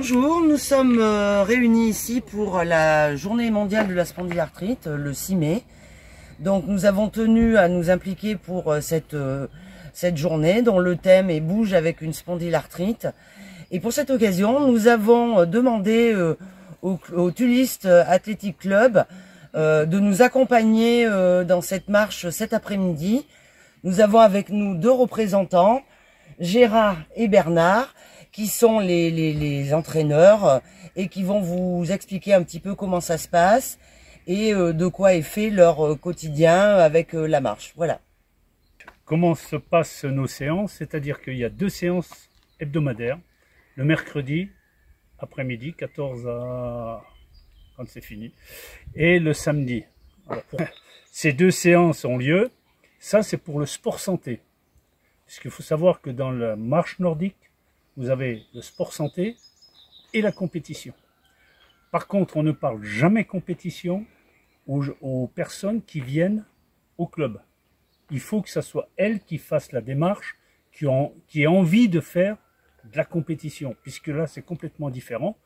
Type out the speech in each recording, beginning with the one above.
Bonjour, nous sommes réunis ici pour la journée mondiale de la spondylarthrite, le 6 mai. Donc nous avons tenu à nous impliquer pour cette journée dont le thème est « Bouge avec une spondylarthrite ». Et pour cette occasion, nous avons demandé au Tullist Athletic Club de nous accompagner dans cette marche cet après-midi. Nous avons avec nous deux représentants, Gérard et Bernard, qui sont les entraîneurs et qui vont vous expliquer un petit peu comment ça se passe et de quoi est fait leur quotidien avec la marche. Voilà. Comment se passent nos séances? C'est-à-dire qu'il y a 2 séances hebdomadaires, le mercredi après-midi, 14 à quand c'est fini, et le samedi. Alors, ces 2 séances ont lieu, ça c'est pour le sport santé. Puisqu'il faut savoir que dans la marche nordique, vous avez le sport santé et la compétition. Par contre, on ne parle jamais compétition aux personnes qui viennent au club. Il faut que ce soit elles qui fassent la démarche, qui aient envie de faire de la compétition, puisque là, c'est complètement différent.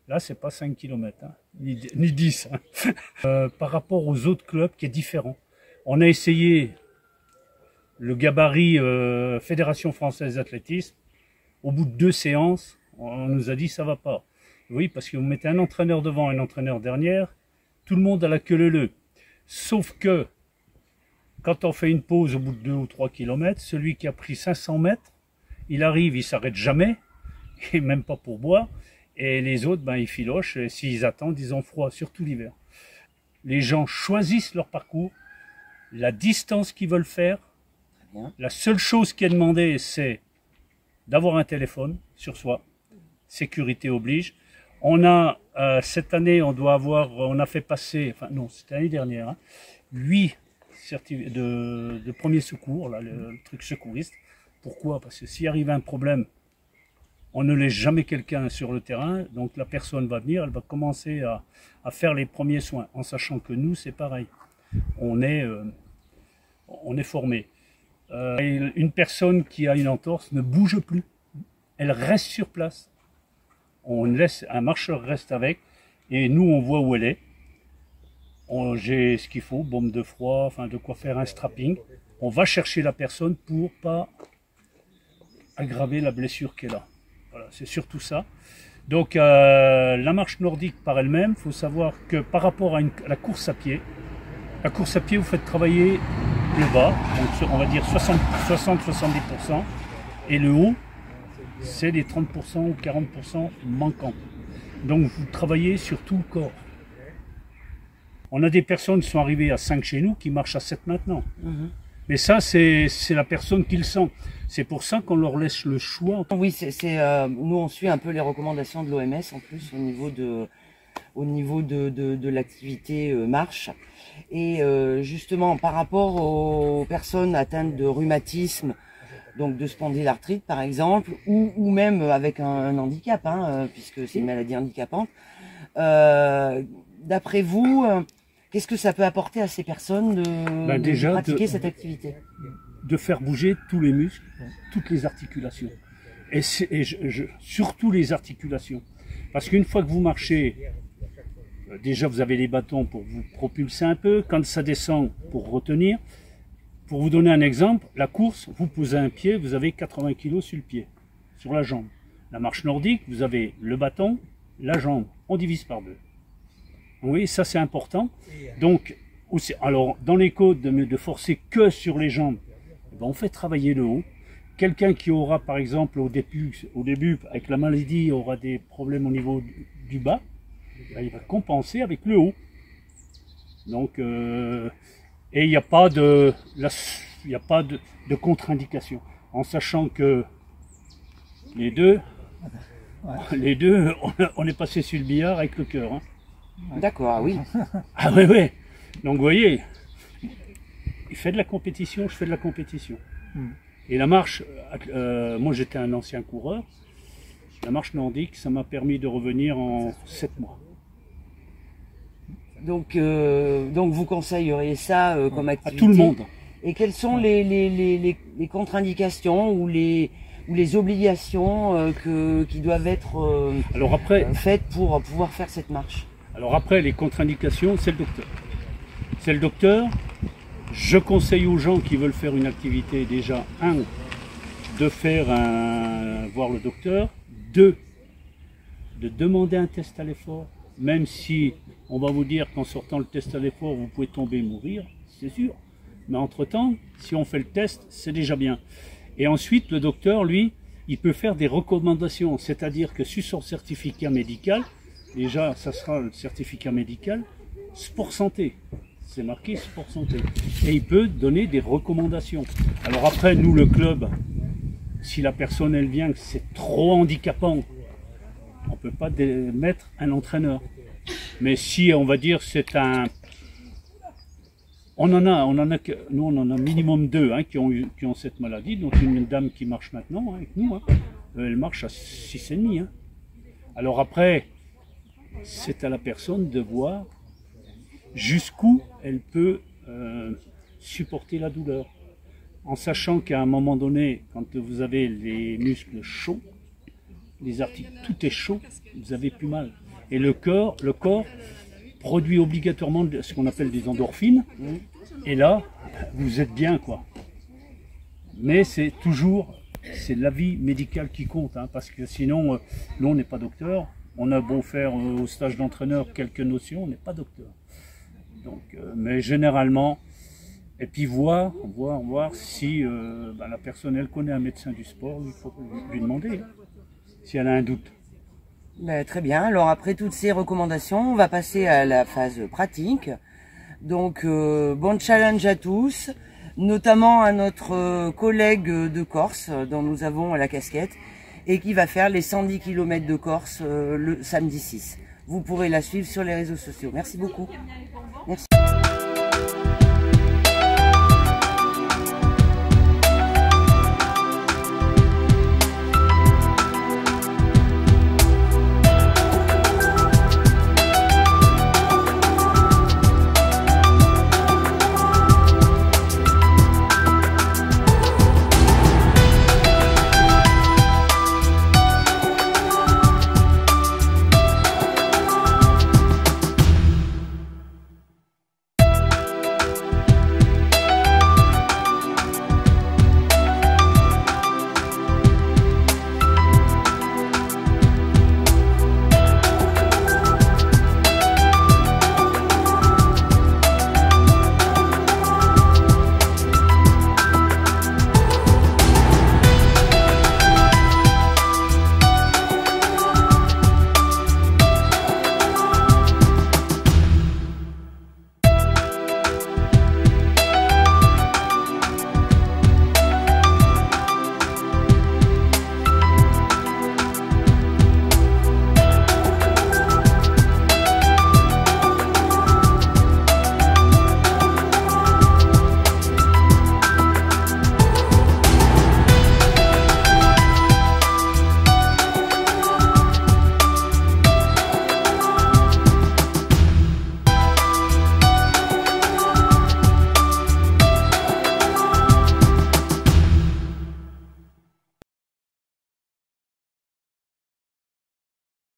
Là, c'est pas 5 km, hein, ni 10. Hein. Par rapport aux autres clubs, qui est différent. On a essayé le gabarit Fédération Française d'Athlétisme. Au bout de 2 séances, on nous a dit ça va pas. Oui, parce que vous mettez un entraîneur devant et un entraîneur derrière, tout le monde a la queue leu-leu. Sauf que, quand on fait une pause au bout de 2 ou 3 km, celui qui a pris 500 mètres, il arrive, il s'arrête jamais, et même pas pour boire, et les autres, ben, ils filochent, et s'ils attendent, ils ont froid, surtout l'hiver. Les gens choisissent leur parcours, la distance qu'ils veulent faire. La seule chose qui est demandée, c'est d'avoir un téléphone sur soi, sécurité oblige. On a, cette année, on a fait passer, enfin non, c'était l'année dernière, hein, 8 de premier secours, là, le truc secouriste. Pourquoi? Parce que s'il arrive un problème, on ne laisse jamais quelqu'un sur le terrain, donc la personne va venir, elle va commencer à faire les premiers soins, en sachant que nous, c'est pareil, on est formé. Une personne qui a une entorse ne bouge plus, elle reste sur place. Un marcheur reste avec, et nous on voit où elle est. J'ai ce qu'il faut, bombe de froid, enfin de quoi faire un strapping. On va chercher la personne pour pas aggraver la blessure qu'elle a. Voilà, c'est surtout ça. Donc la marche nordique par elle-même, il faut savoir que par rapport à la course à pied, vous faites travailler le bas, donc on va dire 60-70%, et le haut, c'est les 30% ou 40% manquants. Donc vous travaillez sur tout le corps. On a des personnes qui sont arrivées à 5 chez nous, qui marchent à 7 maintenant. Mais ça, c'est la personne qui le sent. C'est pour ça qu'on leur laisse le choix. Oui, nous on suit un peu les recommandations de l'OMS en plus au niveau de l'activité marche. Et justement, par rapport aux personnes atteintes de rhumatisme, donc de spondylarthrite par exemple, ou même avec un handicap, hein, puisque c'est une maladie handicapante, d'après vous, qu'est-ce que ça peut apporter à ces personnes de pratiquer cette activité? De faire bouger tous les muscles, toutes les articulations. Et surtout les articulations. Parce qu'une fois que vous marchez, déjà vous avez les bâtons pour vous propulser un peu, quand ça descend pour retenir. Pour vous donner un exemple, la course, vous posez un pied, vous avez 80 kg sur le pied, sur la jambe. La marche nordique, vous avez le bâton, la jambe, on divise par 2. Oui, ça c'est important. Donc, aussi, alors dans les côtes, de forcer que sur les jambes, ben, on fait travailler le haut. Quelqu'un qui aura par exemple au début avec la maladie, aura des problèmes au niveau du bas, ben, il va compenser avec le haut. Donc, et il n'y a pas de contre-indication, en sachant que les deux, on est passé sur le billard avec le cœur. Hein. D'accord, oui. Ah oui, oui. Donc vous voyez, il fait de la compétition, je fais de la compétition. Et la marche, moi j'étais un ancien coureur, la marche nordique, ça m'a permis de revenir en 7 mois. Donc vous conseilleriez ça comme activité à tout le monde. Et quelles sont les contre-indications ou ou les obligations qui doivent être Alors après, faites pour pouvoir faire cette marche? alors après, les contre-indications, c'est le docteur. C'est le docteur. Je conseille aux gens qui veulent faire une activité, déjà, 1, de voir le docteur, 2, de demander un test à l'effort, même si on va vous dire qu'en sortant le test à l'effort, vous pouvez tomber et mourir, c'est sûr. Mais entre-temps, si on fait le test, c'est déjà bien. Et ensuite, le docteur, lui, il peut faire des recommandations, c'est-à-dire que sur son certificat médical, déjà, ça sera le certificat médical, sport santé. C'est marqué sport santé. Et il peut donner des recommandations. Alors après, nous, le club, si la personne, elle vient, que c'est trop handicapant, on ne peut pas mettre un entraîneur. Mais si, on va dire, c'est un... nous, on en a minimum 2 hein, qui ont cette maladie. Donc une dame qui marche maintenant hein, avec nous, hein. Elle marche à 6,5. Hein. Alors après, c'est à la personne de voir jusqu'où elle peut supporter la douleur. En sachant qu'à un moment donné, quand vous avez les muscles chauds, les articles, tout est chaud, vous avez plus mal. Et le corps produit obligatoirement ce qu'on appelle des endorphines. Et là, vous êtes bien, quoi. Mais c'est toujours, c'est l'avis médical qui compte, hein, parce que sinon, nous, on n'est pas docteur. On a beau faire au stage d'entraîneur quelques notions, on n'est pas docteur. Donc, mais généralement, et puis voir si la personne, elle connaît un médecin du sport, il faut lui demander hein, si elle a un doute. Très bien, alors après toutes ces recommandations, on va passer à la phase pratique. Donc bon challenge à tous, notamment à notre collègue de Corse, dont nous avons la casquette, et qui va faire les 110 km de Corse le samedi 6. Vous pourrez la suivre sur les réseaux sociaux. Merci beaucoup. Merci.